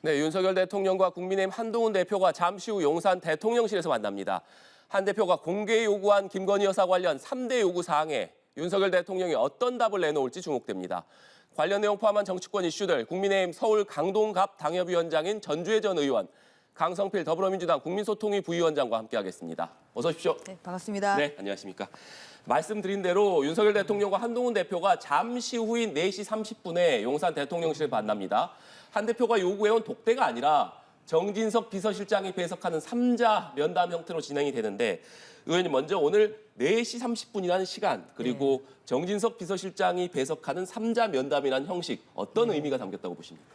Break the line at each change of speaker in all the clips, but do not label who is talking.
네, 윤석열 대통령과 국민의힘 한동훈 대표가 잠시 후 용산 대통령실에서 만납니다. 한 대표가 공개 요구한 김건희 여사 관련 3대 요구 사항에 윤석열 대통령이 어떤 답을 내놓을지 주목됩니다. 관련 내용 포함한 정치권 이슈들, 국민의힘 서울 강동갑 당협위원장인 전주혜 전 의원, 강성필 더불어민주당 국민소통위 부위원장과 함께하겠습니다. 어서 오십시오.
네, 반갑습니다.
네, 안녕하십니까. 말씀드린 대로 윤석열 대통령과 한동훈 대표가 잠시 후인 4시 30분에 용산 대통령실을 만납니다. 한 대표가 요구해온 독대가 아니라 정진석 비서실장이 배석하는 3자 면담 형태로 진행이 되는데 의원님 먼저 오늘 4시 30분이라는 시간 그리고 정진석 비서실장이 배석하는 3자 면담이라는 형식 어떤 의미가 담겼다고 보십니까?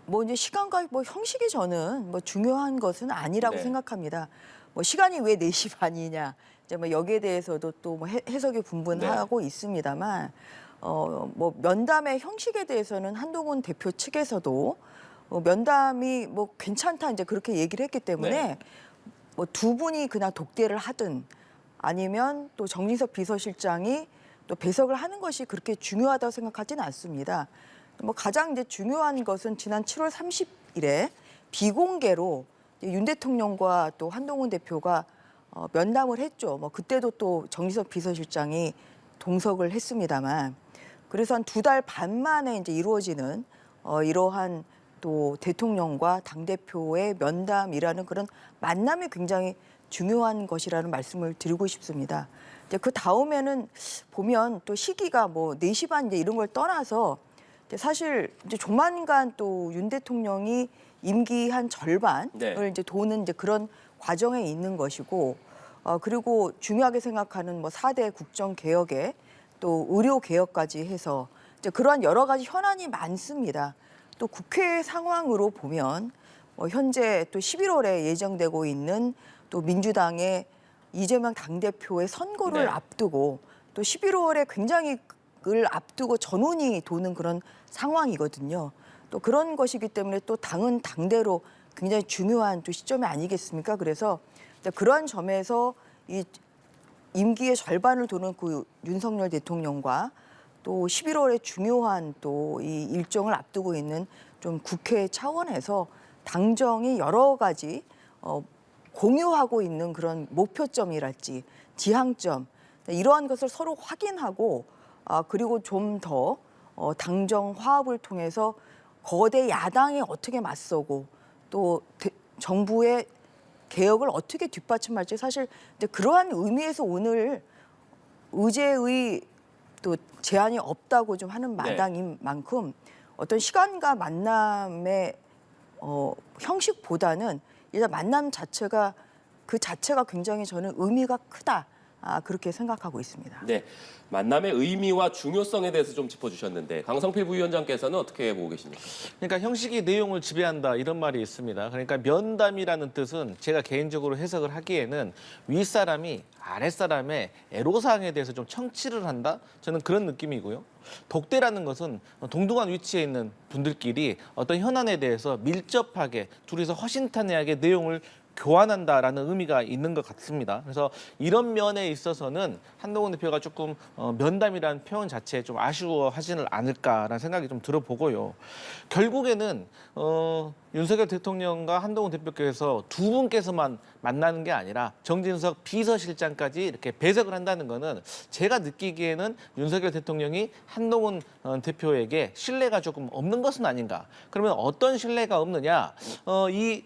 뭐 이제 시간과 뭐 형식이 저는 뭐 중요한 것은 아니라고 생각합니다. 뭐 시간이 왜 4시 반이냐 이제 뭐 여기에 대해서도 또 뭐 해석이 분분하고 있습니다만 뭐 면담의 형식에 대해서는 한동훈 대표 측에서도 면담이 뭐 괜찮다 이제 그렇게 얘기를 했기 때문에 뭐 두 분이 그냥 독대를 하든 아니면 또 정진석 비서실장이 또 배석을 하는 것이 그렇게 중요하다고 생각하지는 않습니다. 뭐 가장 이제 중요한 것은 지난 7월 30일에 비공개로 윤 대통령과 또 한동훈 대표가 면담을 했죠. 뭐 그때도 또 정진석 비서실장이 동석을 했습니다만 그래서 한 2달 반 만에 이제 이루어지는 이러한 또 대통령과 당대표의 면담이라는 그런 만남이 굉장히 중요한 것이라는 말씀을 드리고 싶습니다. 이제 그 다음에는 보면 또 시기가 뭐 4시 반 이제 이런 걸 떠나서 사실 이제 조만간 또 윤 대통령이 임기 한 절반을 이제 도는 이제 그런 과정에 있는 것이고 그리고 중요하게 생각하는 뭐 4대 국정 개혁에 또 의료 개혁까지 해서 이제 그러한 여러 가지 현안이 많습니다. 또 국회 상황으로 보면 현재 또 11월에 예정되고 있는 또 민주당의 이재명 당대표의 선거를 앞두고 또 11월에 굉장히 을 앞두고 전운이 도는 그런 상황이거든요. 또 그런 것이기 때문에 또 당은 당대로 굉장히 중요한 또 시점이 아니겠습니까? 그래서 그러한 점에서 이 임기의 절반을 도는 그 윤석열 대통령과 또 11월에 중요한 또 이 일정을 앞두고 있는 좀 국회 차원에서 당정이 여러 가지 공유하고 있는 그런 목표점이랄지 지향점 이러한 것을 서로 확인하고 그리고 좀 더 당정 화합을 통해서 거대 야당에 어떻게 맞서고 또 정부의 개혁을 어떻게 뒷받침할지 사실 이제 그러한 의미에서 오늘 의제의 또 제한이 없다고 좀 하는 마당인 만큼 어떤 시간과 만남의 형식보다는 일단 만남 자체가 그 자체가 굉장히 저는 의미가 크다. 그렇게 생각하고 있습니다.
네, 만남의 의미와 중요성에 대해서 좀 짚어주셨는데 강성필 부위원장께서는 어떻게 보고 계십니까?
그러니까 형식이 내용을 지배한다 이런 말이 있습니다. 그러니까 면담이라는 뜻은 제가 개인적으로 해석을 하기에는 윗사람이 아랫사람의 애로사항에 대해서 좀 청취를 한다? 저는 그런 느낌이고요. 독대라는 것은 동등한 위치에 있는 분들끼리 어떤 현안에 대해서 밀접하게 둘이서 허심탄회하게 내용을 교환한다라는 의미가 있는 것 같습니다. 그래서 이런 면에 있어서는 한동훈 대표가 조금 면담이라는 표현 자체에 좀 아쉬워하지는 않을까라는 생각이 좀 들어보고요. 결국에는 윤석열 대통령과 한동훈 대표께서 두 분께서만 만나는 게 아니라 정진석 비서실장까지 이렇게 배석을 한다는 거는 제가 느끼기에는 윤석열 대통령이 한동훈 대표에게 신뢰가 조금 없는 것은 아닌가. 그러면 어떤 신뢰가 없느냐. 이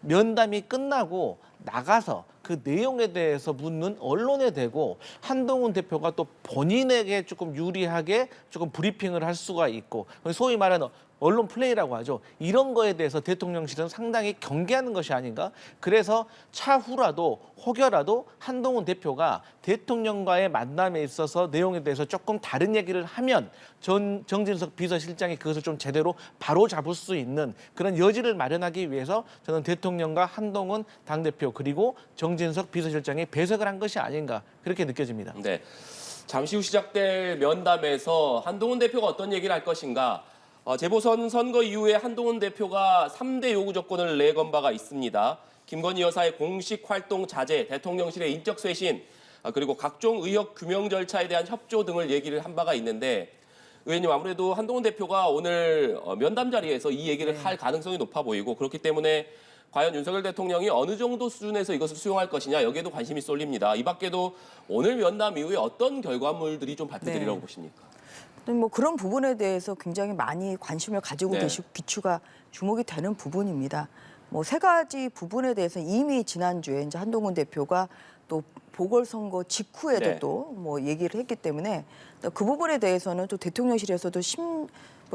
면담이 끝나고 나가서 그 내용에 대해서 묻는 언론에 대고 한동훈 대표가 또 본인에게 조금 유리하게 조금 브리핑을 할 수가 있고 소위 말하는 언론 플레이라고 하죠. 이런 거에 대해서 대통령실은 상당히 경계하는 것이 아닌가. 그래서 차후라도 혹여라도 한동훈 대표가 대통령과의 만남에 있어서 내용에 대해서 조금 다른 얘기를 하면 정진석 비서실장이 그것을 좀 제대로 바로잡을 수 있는 그런 여지를 마련하기 위해서 저는 대통령과 한동훈 당대표 그리고 정진석 비서실장이 배석을 한 것이 아닌가 그렇게 느껴집니다.
네, 잠시 후 시작될 면담에서 한동훈 대표가 어떤 얘기를 할 것인가. 재보선 선거 이후에 한동훈 대표가 3대 요구 조건을 내건 바가 있습니다. 김건희 여사의 공식 활동 자제, 대통령실의 인적 쇄신, 그리고 각종 의혹 규명 절차에 대한 협조 등을 얘기를 한 바가 있는데 의원님 아무래도 한동훈 대표가 오늘 면담 자리에서 이 얘기를 할 가능성이 높아 보이고 그렇기 때문에 과연 윤석열 대통령이 어느 정도 수준에서 이것을 수용할 것이냐 여기에도 관심이 쏠립니다. 이 밖에도 오늘 면담 이후에 어떤 결과물들이 좀 받쳐들이라고 보십니까?
뭐 그런 부분에 대해서 굉장히 많이 관심을 가지고
네.
계시고 비추가 주목이 되는 부분입니다. 뭐 세 가지 부분에 대해서 이미 지난주에 이제 한동훈 대표가 또 보궐선거 직후에도
네.
또 뭐 얘기를 했기 때문에 그 부분에 대해서는 또 대통령실에서도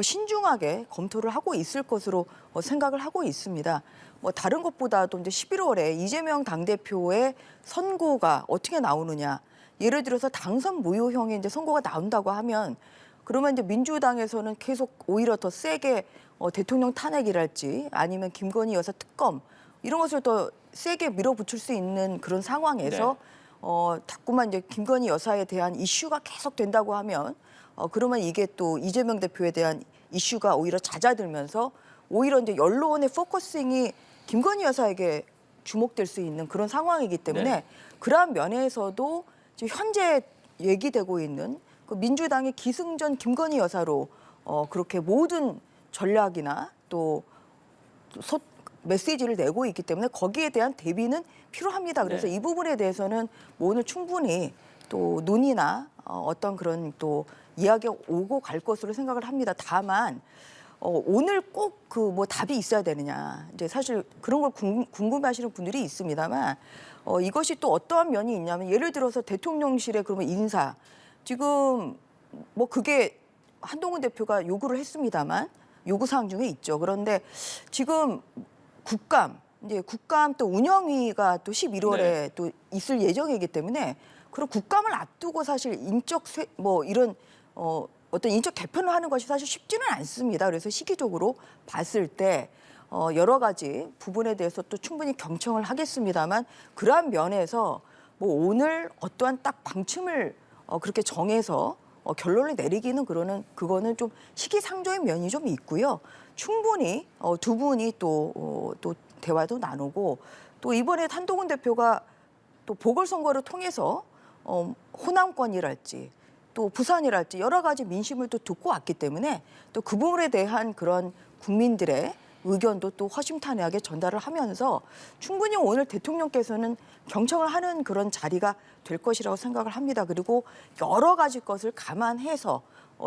신중하게 검토를 하고 있을 것으로 생각을 하고 있습니다. 뭐 다른 것보다도 이제 11월에 이재명 당대표의 선고가 어떻게 나오느냐. 예를 들어서 당선 무효형의 이제 선고가 나온다고 하면 그러면 이제 민주당에서는 계속 오히려 더 세게 대통령 탄핵이랄지 아니면 김건희 여사 특검 이런 것을 더 세게 밀어붙일 수 있는 그런 상황에서 자꾸만 이제 김건희 여사에 대한 이슈가 계속 된다고 하면 그러면 이게 또 이재명 대표에 대한 이슈가 오히려 잦아들면서 오히려 이제 언론의 포커싱이 김건희 여사에게 주목될 수 있는 그런 상황이기 때문에
네.
그러한 면에서도 지금 현재 얘기되고 있는 그 민주당의 기승전 김건희 여사로 그렇게 모든 전략이나 또 메시지를 내고 있기 때문에 거기에 대한 대비는 필요합니다. 그래서
네.
이 부분에 대해서는 뭐 오늘 충분히 또 논의나 어떤 그런 또 이야기가 오고 갈 것으로 생각을 합니다. 다만 오늘 꼭 그 뭐 답이 있어야 되느냐. 이제 사실 그런 걸 궁금해하시는 분들이 있습니다만 이것이 또 어떠한 면이 있냐면 예를 들어서 대통령실의 그러면 인사 지금 뭐 그게 한동훈 대표가 요구를 했습니다만 요구사항 중에 있죠. 그런데 지금 국감 또 운영위가 또 11월에
네.
또 있을 예정이기 때문에 그런 국감을 앞두고 사실 이런 어떤 인적 개편을 하는 것이 사실 쉽지는 않습니다. 그래서 시기적으로 봤을 때 여러 가지 부분에 대해서 또 충분히 경청을 하겠습니다만 그러한 면에서 뭐 오늘 어떠한 딱 방침을 그렇게 정해서 결론을 내리기는 그거는 좀 시기상조의 면이 좀 있고요. 충분히 두 분이 또 대화도 나누고 또 이번에 한동훈 대표가 또 보궐선거를 통해서 호남권이랄지 또 부산이랄지 여러 가지 민심을 또 듣고 왔기 때문에 또 그 부분에 대한 그런 국민들의 의견도 또 허심탄회하게 전달을 하면서 충분히 오늘 대통령께서는 경청을 하는 그런 자리가 될 것이라고 생각을 합니다. 그리고 여러 가지 것을 감안해서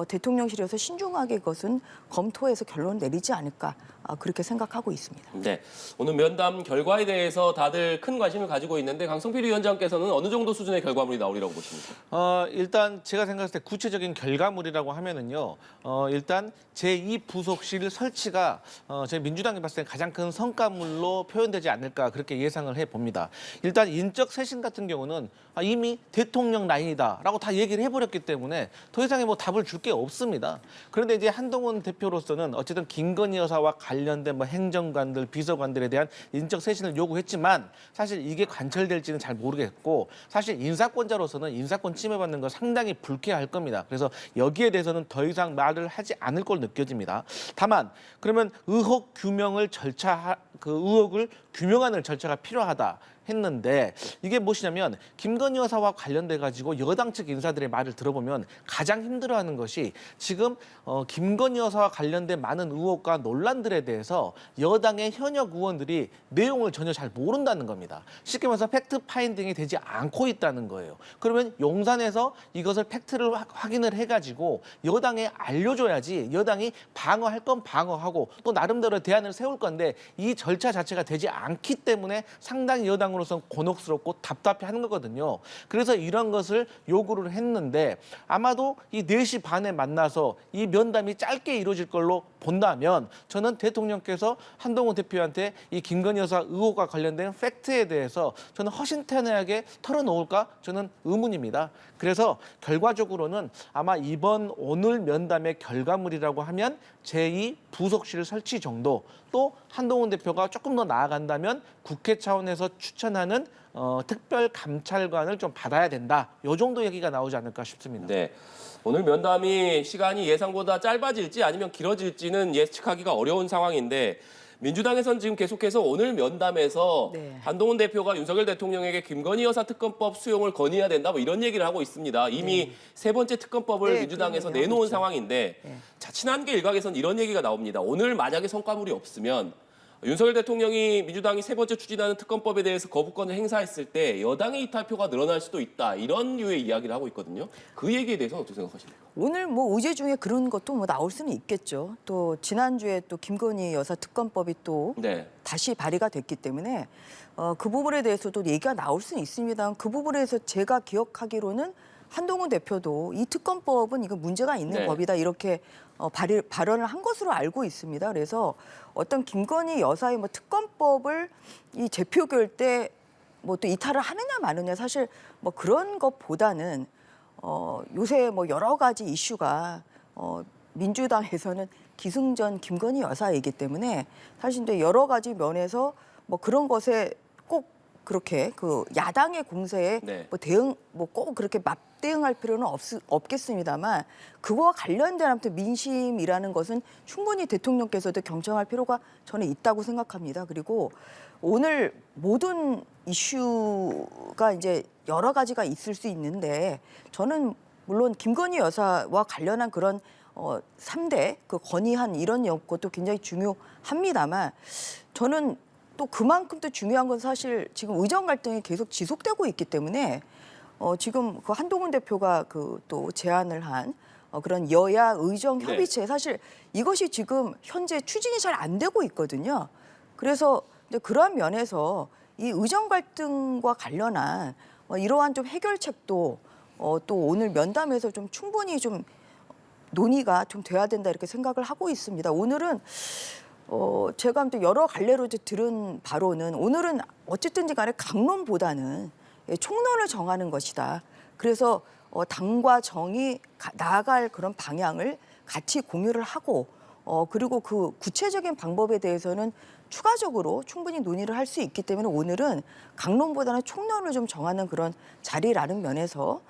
대통령실에서 신중하게 그것은 검토해서 결론을 내리지 않을까 그렇게 생각하고 있습니다.
네, 오늘 면담 결과에 대해서 다들 큰 관심을 가지고 있는데 강성필 위원장께서는 어느 정도 수준의 결과물이 나오리라고 보십니까?
일단 제가 생각했을 때 구체적인 결과물이라고 하면은요. 일단 제2 부속실 설치가 저희 민주당이 봤을 때 가장 큰 성과물로 표현되지 않을까 그렇게 예상을 해봅니다. 일단 인적 쇄신 같은 경우는 이미 대통령 라인이다라고 다 얘기를 해버렸기 때문에 더 이상의 뭐 답을 줄 게 없습니다. 그런데 이제 한동훈 대표로서는 어쨌든 김건희 여사와 관련된 뭐 행정관들, 비서관들에 대한 인적 쇄신을 요구했지만 사실 이게 관철될지는 잘 모르겠고 사실 인사권자로서는 인사권 침해받는 거 상당히 불쾌할 겁니다. 그래서 여기에 대해서는 더 이상 말을 하지 않을 걸 느껴집니다. 다만 그러면 의혹을 규명하는 절차가 필요하다. 했는데 이게 무엇이냐면 김건희 여사와 관련돼 가지고 여당 측 인사들의 말을 들어보면 가장 힘들어하는 것이 지금 김건희 여사와 관련된 많은 의혹과 논란들에 대해서 여당의 현역 의원들이 내용을 전혀 잘 모른다는 겁니다. 쉽게 말해서 팩트 파인딩이 되지 않고 있다는 거예요. 그러면 용산에서 이것을 팩트를 확인을 해가지고 여당에 알려줘야지 여당이 방어할 건 방어하고 또 나름대로 대안을 세울 건데 이 절차 자체가 되지 않기 때문에 상당히 여당으로서는 곤혹스럽고 답답해하는 거거든요. 그래서 이런 것을 요구를 했는데 아마도 이 4시 반에 만나서 이 면담이 짧게 이루어질 걸로 본다면 저는 대통령께서 한동훈 대표한테 이 김건희 여사 의혹과 관련된 팩트에 대해서 저는 허심탄회하게 털어놓을까 저는 의문입니다. 그래서 결과적으로는 아마 오늘 면담의 결과물이라고 하면 제2 부속실 설치 정도 또 한동훈 대표가 조금 더 나아간다면 국회 차원에서 추천하는 특별감찰관을 좀 받아야 된다. 이 정도 얘기가 나오지 않을까 싶습니다.
네. 오늘 면담이 시간이 예상보다 짧아질지 아니면 길어질지는 예측하기가 어려운 상황인데 민주당에서는 지금 계속해서 오늘 면담에서
네.
한동훈 대표가 윤석열 대통령에게 김건희 여사 특검법 수용을 건의해야 된다 뭐 이런 얘기를 하고 있습니다. 이미 세 번째 특검법을
네,
민주당에서
그런 얘기 하고
내놓은
있죠.
상황인데
네.
자, 친한계 일각에서는 이런 얘기가 나옵니다. 오늘 만약에 성과물이 없으면 윤석열 대통령이 민주당이 세 번째 추진하는 특검법에 대해서 거부권을 행사했을 때 여당의 이탈표가 늘어날 수도 있다. 이런 류의 이야기를 하고 있거든요. 그 얘기에 대해서는 어떻게 생각하십니까?
오늘 뭐 의제 중에 그런 것도 뭐 나올 수는 있겠죠. 또 지난주에 또 김건희 여사 특검법이 또
네.
다시 발의가 됐기 때문에 그 부분에 대해서도 얘기가 나올 수는 있습니다. 그 부분에 대해서 제가 기억하기로는 한동훈 대표도 이 특검법은 이거 문제가 있는
네.
법이다 이렇게 발언을 한 것으로 알고 있습니다. 그래서 어떤 김건희 여사의 뭐 특검법을 이 재표결 때 뭐 또 이탈을 하느냐 마느냐 사실 뭐 그런 것보다는 요새 뭐 여러 가지 이슈가 민주당에서는 기승전 김건희 여사이기 때문에 사실 이제 여러 가지 면에서 뭐 그런 것에 꼭 그렇게 그 야당의 공세에
네.
뭐 대응 뭐 꼭 그렇게 맞대응할 필요는 없겠습니다만 그거와 관련된 아무튼 민심이라는 것은 충분히 대통령께서도 경청할 필요가 저는 있다고 생각합니다. 그리고 오늘 모든 이슈가 이제 여러 가지가 있을 수 있는데 저는 물론 김건희 여사와 관련한 그런 3대 그 건의한 이런 것도 굉장히 중요합니다만 저는 또 그만큼 또 중요한 건 사실 지금 의정 갈등이 계속 지속되고 있기 때문에 지금 그 한동훈 대표가 그 또 제안을 한 그런 여야 의정 협의체 사실 이것이 지금 현재 추진이 잘 안 되고 있거든요. 그래서 이제 그러한 면에서 이 의정 갈등과 관련한 이러한 좀 해결책도 또 오늘 면담에서 좀 충분히 좀 논의가 좀 돼야 된다 이렇게 생각을 하고 있습니다. 오늘은 제가 아무튼 여러 갈래로 이제 들은 바로는 오늘은 어쨌든지 간에 강론보다는 총론을 정하는 것이다. 그래서 당과 정이 나아갈 그런 방향을 같이 공유를 하고 그리고 그 구체적인 방법에 대해서는 추가적으로 충분히 논의를 할 수 있기 때문에 오늘은 강론보다는 총론을 좀 정하는 그런 자리라는 면에서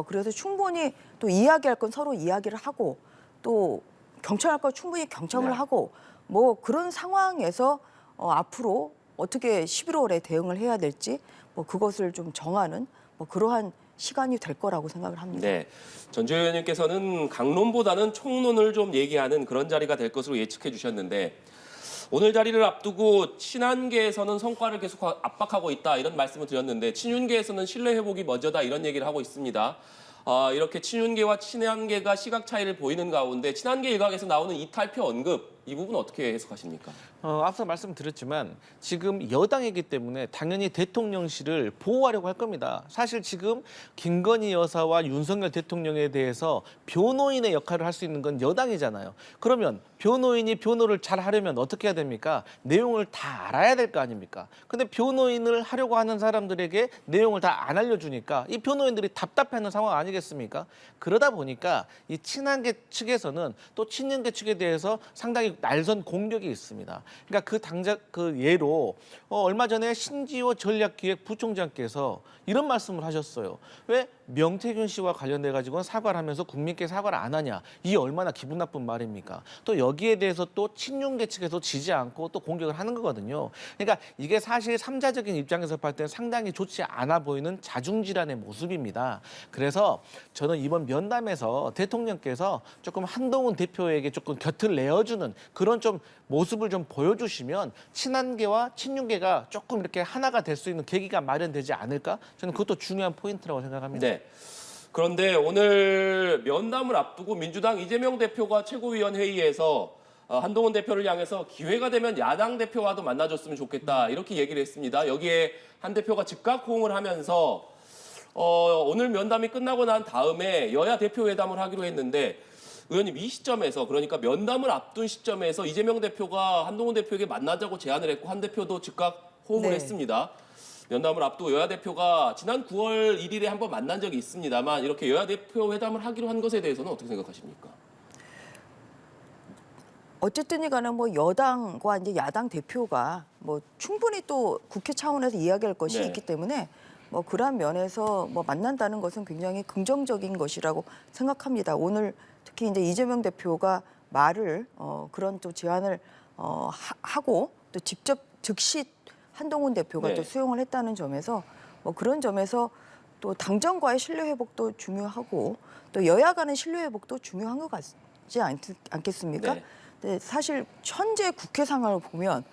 그래서 충분히 또 이야기할 건 서로 이야기를 하고 또 경청할 건 충분히 경청을
네.
하고 뭐 그런 상황에서 앞으로 어떻게 11월에 대응을 해야 될지 뭐 그것을 좀 정하는 뭐 그러한 시간이 될 거라고 생각을 합니다.
네. 전주현 의원님께서는 강론보다는 총론을 좀 얘기하는 그런 자리가 될 것으로 예측해 주셨는데 오늘 자리를 앞두고 친한계에서는 성과를 계속 압박하고 있다 이런 말씀을 드렸는데 친윤계에서는 신뢰 회복이 먼저다 이런 얘기를 하고 있습니다. 이렇게 친윤계와 친한계가 시각 차이를 보이는 가운데 친한계 일각에서 나오는 이탈표 언급 이 부분 어떻게 해석하십니까?
앞서 말씀드렸지만 지금 여당이기 때문에 당연히 대통령실을 보호하려고 할 겁니다. 사실 지금 김건희 여사와 윤석열 대통령에 대해서 변호인의 역할을 할 수 있는 건 여당이잖아요. 그러면 변호인이 변호를 잘 하려면 어떻게 해야 됩니까? 내용을 다 알아야 될 거 아닙니까? 근데 변호인을 하려고 하는 사람들에게 내용을 다 안 알려주니까 이 변호인들이 답답해하는 상황 아니겠습니까? 그러다 보니까 이 친한계 측에서는 또 친윤계 측에 대해서 상당히 날선 공격이 있습니다. 그러니까 그 예로 얼마 전에 신지호 전략기획부총장께서 이런 말씀을 하셨어요. 왜 명태균 씨와 관련돼 가지고는 사과를 하면서 국민께 사과를 안 하냐? 이게 얼마나 기분 나쁜 말입니까? 또 여기에 대해서 또 친윤계 측에서 지지 않고 또 공격을 하는 거거든요. 그러니까 이게 사실 삼자적인 입장에서 봤을 때는 상당히 좋지 않아 보이는 자중질환의 모습입니다. 그래서 저는 이번 면담에서 대통령께서 조금 한동훈 대표에게 조금 곁을 내어주는 그런 좀 모습을 좀 보여주시면 친한계와 친윤계가 조금 이렇게 하나가 될 수 있는 계기가 마련되지 않을까? 저는 그것도 중요한 포인트라고 생각합니다.
네. 그런데 오늘 면담을 앞두고 민주당 이재명 대표가 최고위원 회의에서 한동훈 대표를 향해서 기회가 되면 야당 대표와도 만나줬으면 좋겠다 이렇게 얘기를 했습니다. 여기에 한 대표가 즉각 호응을 하면서 오늘 면담이 끝나고 난 다음에 여야 대표 회담을 하기로 했는데 의원님 이 시점에서 그러니까 면담을 앞둔 시점에서 이재명 대표가 한동훈 대표에게 만나자고 제안을 했고 한 대표도 즉각 호응을
네.
했습니다. 면담을 앞두고 여야 대표가 지난 9월 1일에 한번 만난 적이 있습니다만 이렇게 여야 대표 회담을 하기로 한 것에 대해서는 어떻게 생각하십니까?
어쨌든이 간에 뭐 여당과 이제 야당 대표가 뭐 충분히 또 국회 차원에서 이야기할 것이
네.
있기 때문에 뭐 그런 면에서 뭐 만난다는 것은 굉장히 긍정적인 것이라고 생각합니다. 오늘 특히 이제 이재명 대표가 말을 그런 또 제안을 하고 또 직접 즉시 한동훈 대표가
네.
또 수용을 했다는 점에서 뭐 그런 점에서 또 당정과의 신뢰 회복도 중요하고 또 여야 간의 신뢰 회복도 중요한 것 같지 않겠습니까?
네.
근데 사실 현재 국회 상황을 보면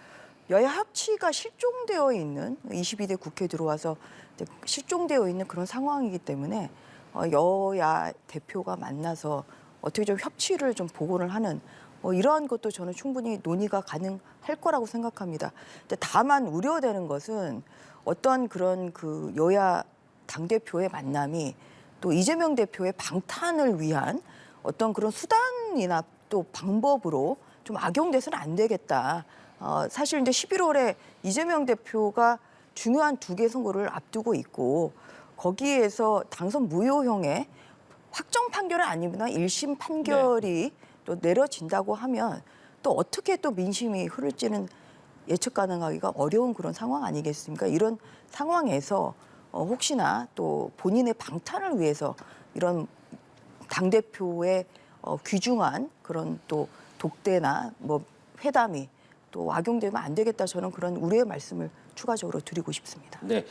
여야 협치가 실종되어 있는 22대 국회 들어와서 이제 실종되어 있는 그런 상황이기 때문에 여야 대표가 만나서 어떻게 좀 협치를 좀 복원을 하는 이러한 것도 저는 충분히 논의가 가능할 거라고 생각합니다. 근데 다만 우려되는 것은 어떤 그런 그 여야 당대표의 만남이 또 이재명 대표의 방탄을 위한 어떤 그런 수단이나 또 방법으로 좀 악용돼서는 안 되겠다. 사실 이제 11월에 이재명 대표가 중요한 2개 선거를 앞두고 있고 거기에서 당선 무효형의 확정 판결은 아니구나 1심 판결이 또 내려진다고 하면 또 어떻게 또 민심이 흐를지는 예측 가능하기가 어려운 그런 상황 아니겠습니까? 이런 상황에서 혹시나 또 본인의 방탄을 위해서 이런 당대표의 귀중한 그런 또 독대나 뭐 회담이 또 악용되면 안 되겠다 저는 그런 우려의 말씀을 추가적으로 드리고 싶습니다.
네.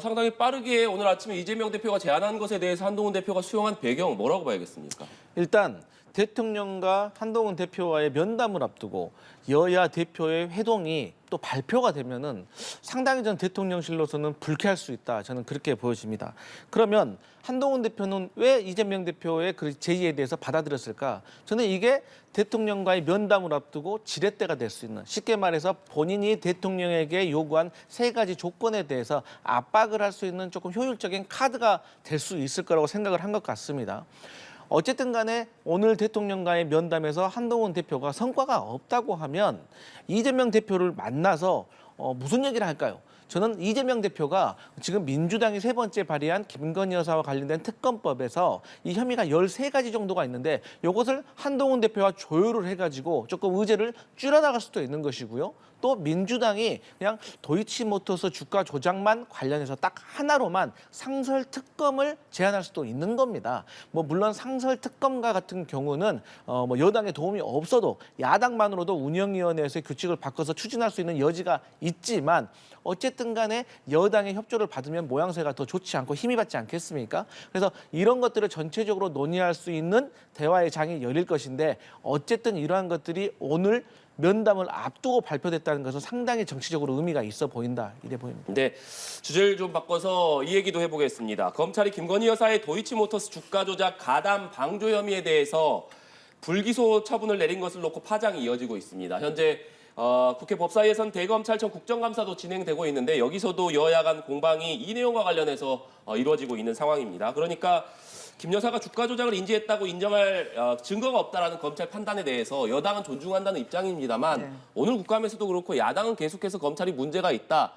상당히 빠르게 오늘 아침에 이재명 대표가 제안한 것에 대해서 한동훈 대표가 수용한 배경 뭐라고 봐야겠습니까?
일단 대통령과 한동훈 대표와의 면담을 앞두고 여야 대표의 회동이 또 발표가 되면은 상당히 전 대통령실로서는 불쾌할 수 있다. 저는 그렇게 보여집니다. 그러면 한동훈 대표는 왜 이재명 대표의 그 제의에 대해서 받아들였을까? 저는 이게 대통령과의 면담을 앞두고 지렛대가 될 수 있는, 쉽게 말해서 본인이 대통령에게 요구한 3가지 조건에 대해서 압박을 할 수 있는 조금 효율적인 카드가 될 수 있을 거라고 생각을 한 것 같습니다. 어쨌든 간에 오늘 대통령과의 면담에서 한동훈 대표가 성과가 없다고 하면 이재명 대표를 만나서 무슨 얘기를 할까요? 저는 이재명 대표가 지금 민주당이 3번째 발의한 김건희 여사와 관련된 특검법에서 이 혐의가 13가지 정도가 있는데 이것을 한동훈 대표와 조율을 해가지고 조금 의제를 줄여나갈 수도 있는 것이고요. 또 민주당이 그냥 도이치모터스 주가 조작만 관련해서 딱 하나로만 상설 특검을 제안할 수도 있는 겁니다. 뭐 물론 상설 특검과 같은 경우는 뭐 여당의 도움이 없어도 야당만으로도 운영위원회에서의 규칙을 바꿔서 추진할 수 있는 여지가 있지만 어쨌든 간에 여당의 협조를 받으면 모양새가 더 좋지 않고 힘이 받지 않겠습니까? 그래서 이런 것들을 전체적으로 논의할 수 있는 대화의 장이 열릴 것인데 어쨌든 이러한 것들이 오늘 면담을 앞두고 발표됐다는 것은 상당히 정치적으로 의미가 있어 보인다. 이래 보입니다.
네, 주제를 좀 바꿔서 이 얘기도 해보겠습니다. 검찰이 김건희 여사의 도이치모터스 주가 조작 가담 방조 혐의에 대해서 불기소 처분을 내린 것을 놓고 파장이 이어지고 있습니다. 현재 국회 법사위에선 대검찰청 국정감사도 진행되고 있는데 여기서도 여야 간 공방이 이 내용과 관련해서 이루어지고 있는 상황입니다. 그러니까 김 여사가 주가 조작을 인지했다고 인정할 증거가 없다라는 검찰 판단에 대해서 여당은 존중한다는 입장입니다만
네.
오늘 국감에서도 그렇고 야당은 계속해서 검찰이 문제가 있다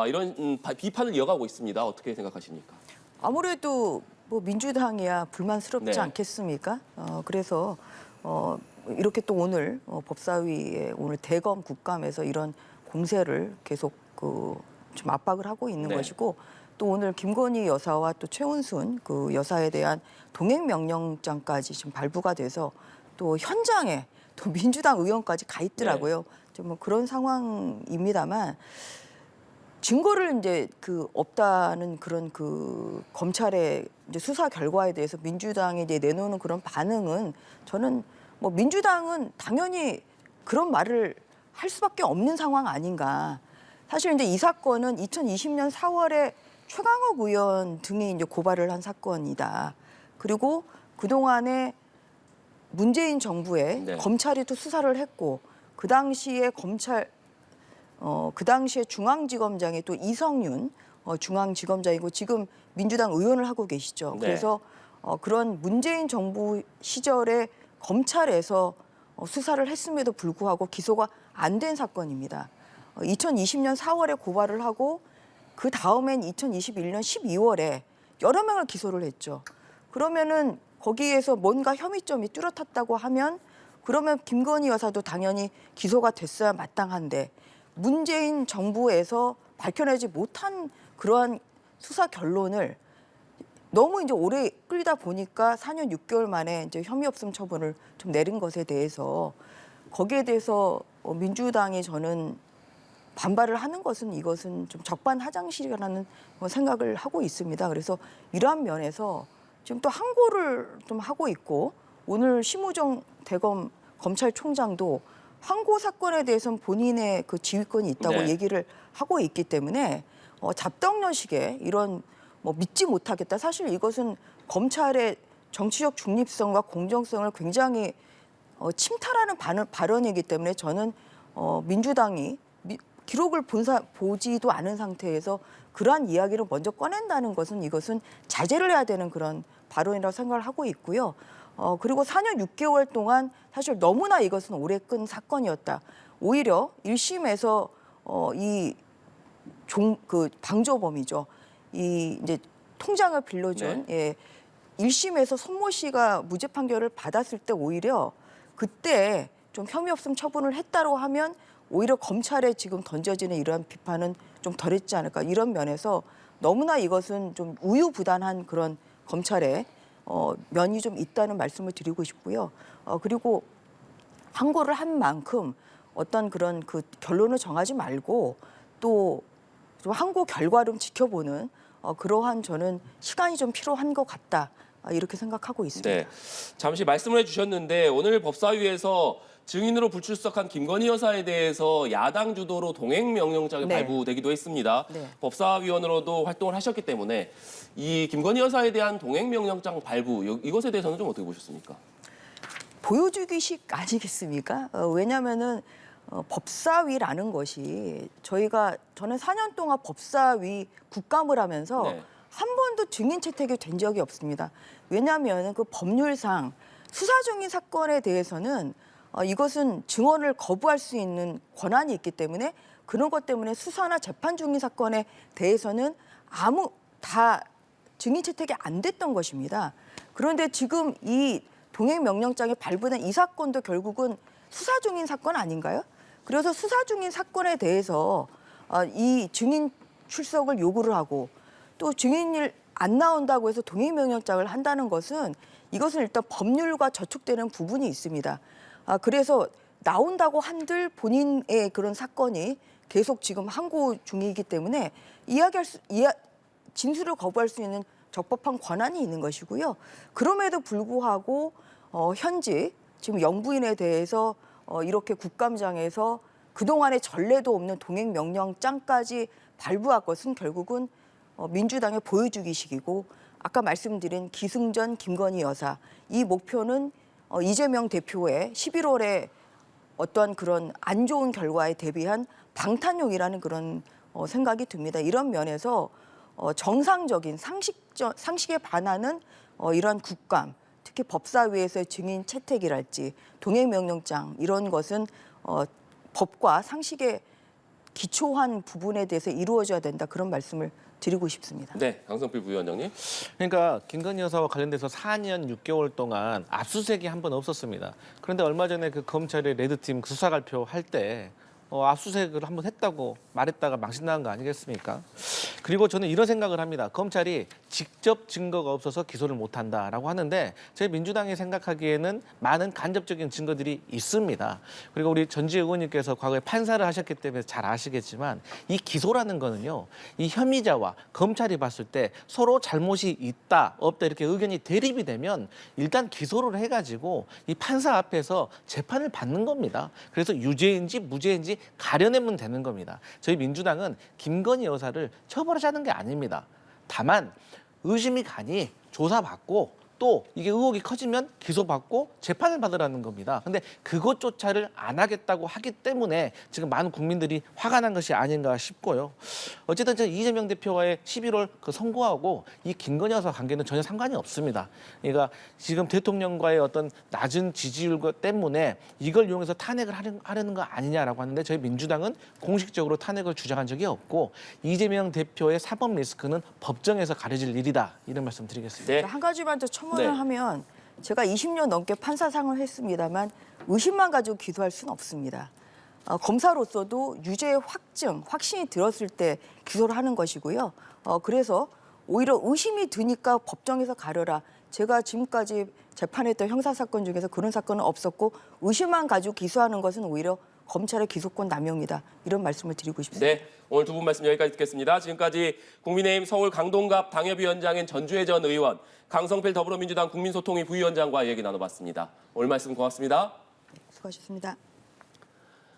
이런 비판을 이어가고 있습니다. 어떻게 생각하십니까?
아무래도 뭐 민주당이야 불만스럽지
네.
않겠습니까? 그래서 이렇게 또 오늘 법사위에 오늘 대검 국감에서 이런 공세를 계속 좀 압박을 하고 있는
네.
것이고 또 오늘 김건희 여사와 또 최은순 그 여사에 대한 동행 명령장까지 지금 발부가 돼서 또 현장에 또 민주당 의원까지 가 있더라고요. 좀 뭐 그런 상황입니다만 증거를 이제 없다는 그런 검찰의 이제 수사 결과에 대해서 민주당이 이제 내놓는 그런 반응은 저는 뭐 민주당은 당연히 그런 말을 할 수밖에 없는 상황 아닌가. 사실 이제 이 사건은 2020년 4월에 최강욱 의원 등이 이제 고발을 한 사건이다. 그리고 그동안에 문재인 정부에
네.
검찰이 또 수사를 했고 그 당시에 그 당시에 중앙지검장이 또 이성윤 중앙지검장이고 지금 민주당 의원을 하고 계시죠.
네.
그래서 그런 문재인 정부 시절에 검찰에서 수사를 했음에도 불구하고 기소가 안 된 사건입니다. 2020년 4월에 고발을 하고 그 다음엔 2021년 12월에 여러 명을 기소를 했죠. 그러면은 거기에서 뭔가 혐의점이 뚜렷했다고 하면 그러면 김건희 여사도 당연히 기소가 됐어야 마땅한데 문재인 정부에서 밝혀내지 못한 그러한 수사 결론을 너무 이제 오래 끌다 보니까 4년 6개월 만에 이제 혐의 없음 처분을 좀 내린 것에 대해서 거기에 대해서 민주당이 저는 반발을 하는 것은 이것은 좀 적반하장식이라는 생각을 하고 있습니다. 그래서 이러한 면에서 지금 또 항고를 좀 하고 있고 오늘 심우정 대검 검찰총장도 항고 사건에 대해서는 본인의 그 지휘권이 있다고
네.
얘기를 하고 있기 때문에 잡동여식의 이런 뭐 믿지 못하겠다. 사실 이것은 검찰의 정치적 중립성과 공정성을 굉장히 침탈하는 발언이기 때문에 저는 민주당이 기록을 보지도 않은 상태에서 그러한 이야기를 먼저 꺼낸다는 것은 이것은 자제를 해야 되는 그런 발언이라고 생각을 하고 있고요. 그리고 4년 6개월 동안 사실 너무나 이것은 오래 끈 사건이었다. 오히려 1심에서 그 방조범이죠. 이 이제 통장을 빌려준
네.
1심에서 손모 씨가 무죄 판결을 받았을 때 오히려 그때 좀 혐의 없음 처분을 했다고 하면 오히려 검찰에 지금 던져지는 이러한 비판은 좀 덜했지 않을까. 이런 면에서 너무나 이것은 좀 우유부단한 그런 검찰의 면이 좀 있다는 말씀을 드리고 싶고요. 그리고 항고를 한 만큼 어떤 그런 그 결론을 정하지 말고 또 좀 항고 결과를 좀 지켜보는 그러한 저는 시간이 좀 필요한 것 같다. 이렇게 생각하고 있습니다.
네. 잠시 말씀을 해주셨는데 오늘 법사위에서 증인으로 불출석한 김건희 여사에 대해서 야당 주도로 동행 명령장이
네.
발부되기도 했습니다.
네.
법사위원으로도 활동을 하셨기 때문에 이 김건희 여사에 대한 동행 명령장 발부 이것에 대해서는 좀 어떻게 보셨습니까?
보여주기식 아니겠습니까? 왜냐하면은 법사위라는 것이 저는 4년 동안 법사위 국감을 하면서
네.
한 번도 증인 채택이 된 적이 없습니다. 왜냐하면 그 법률상 수사 중인 사건에 대해서는 이것은 증언을 거부할 수 있는 권한이 있기 때문에 그런 것 때문에 수사나 재판 중인 사건에 대해서는 다 증인 채택이 안 됐던 것입니다. 그런데 지금 이 동행 명령장이 발부된 이 사건도 결국은 수사 중인 사건 아닌가요? 그래서 수사 중인 사건에 대해서 이 증인 출석을 요구를 하고 또 증인이 안 나온다고 해서 동행 명령장을 한다는 것은 이것은 일단 법률과 저촉되는 부분이 있습니다. 그래서 나온다고 한들 본인의 그런 사건이 계속 지금 항고 중이기 때문에 진술을 거부할 수 있는 적법한 권한이 있는 것이고요. 그럼에도 불구하고 현직 지금 영부인에 대해서 이렇게 국감장에서 그동안의 전례도 없는 동행 명령장까지 발부한 것은 결국은 민주당의 보여주기식이고 아까 말씀드린 기승전 김건희 여사 이 목표는 이재명 대표의 11월에 어떤 그런 안 좋은 결과에 대비한 방탄용이라는 그런 생각이 듭니다. 이런 면에서 정상적인 상식에 반하는 이런 국감, 특히 법사위에서의 증인 채택이랄지 동행명령장 이런 것은 법과 상식에 기초한 부분에 대해서 이루어져야 된다 그런 말씀을 드리고 싶습니다.
네, 강성필 부위원장님.
그러니까 김건희 여사와 관련돼서 4년 6개월 동안 압수수색이 한 번 없었습니다. 그런데 얼마 전에 그 검찰의 레드팀 수사 발표할 때 압수수색을 한 번 했다고 말했다가 망신나간 거 아니겠습니까? 그리고 저는 이런 생각을 합니다. 검찰이 직접 증거가 없어서 기소를 못한다라고 하는데 저희 민주당이 생각하기에는 많은 간접적인 증거들이 있습니다. 그리고 우리 전지혜 의원님께서 과거에 판사를 하셨기 때문에 잘 아시겠지만 이 기소라는 거는요. 이 혐의자와 검찰이 봤을 때 서로 잘못이 있다 없다 이렇게 의견이 대립이 되면 일단 기소를 해가지고 이 판사 앞에서 재판을 받는 겁니다. 그래서 유죄인지 무죄인지 가려내면 되는 겁니다. 저희 민주당은 김건희 여사를 처벌하자는 게 아닙니다. 다만 의심이 가니 조사받고 또 이게 의혹이 커지면 기소받고 재판을 받으라는 겁니다. 근데 그것조차를 안 하겠다고 하기 때문에 지금 많은 국민들이 화가 난 것이 아닌가 싶고요. 어쨌든 이재명 대표와의 11월 그 선고하고 이 김건희 여사 관계는 전혀 상관이 없습니다. 그러니까 지금 대통령과의 어떤 낮은 지지율 때문에 이걸 이용해서 탄핵을 하려는 거 아니냐라고 하는데 저희 민주당은 공식적으로 탄핵을 주장한 적이 없고 이재명 대표의 사법 리스크는 법정에서 가려질 일이다. 이런 말씀 드리겠습니다.
네.
한 가지만 더 첨언을
네.
하면 제가 20년 넘게 판사상을 했습니다만 의심만 가지고 기소할 수는 없습니다. 검사로서도 유죄 확신이 들었을 때 기소를 하는 것이고요. 그래서 오히려 의심이 드니까 법정에서 가려라. 제가 지금까지 재판했던 형사사건 중에서 그런 사건은 없었고 의심만 가지고 기소하는 것은 오히려 검찰의 기소권 남용이다. 이런 말씀을 드리고 싶습니다.
네, 오늘 두 분 말씀 여기까지 듣겠습니다. 지금까지 국민의힘 서울 강동갑 당협위원장인 전주혜 전 의원, 강성필 더불어민주당 국민소통위 부위원장과 얘기 나눠봤습니다. 오늘 말씀 고맙습니다.
수고하셨습니다.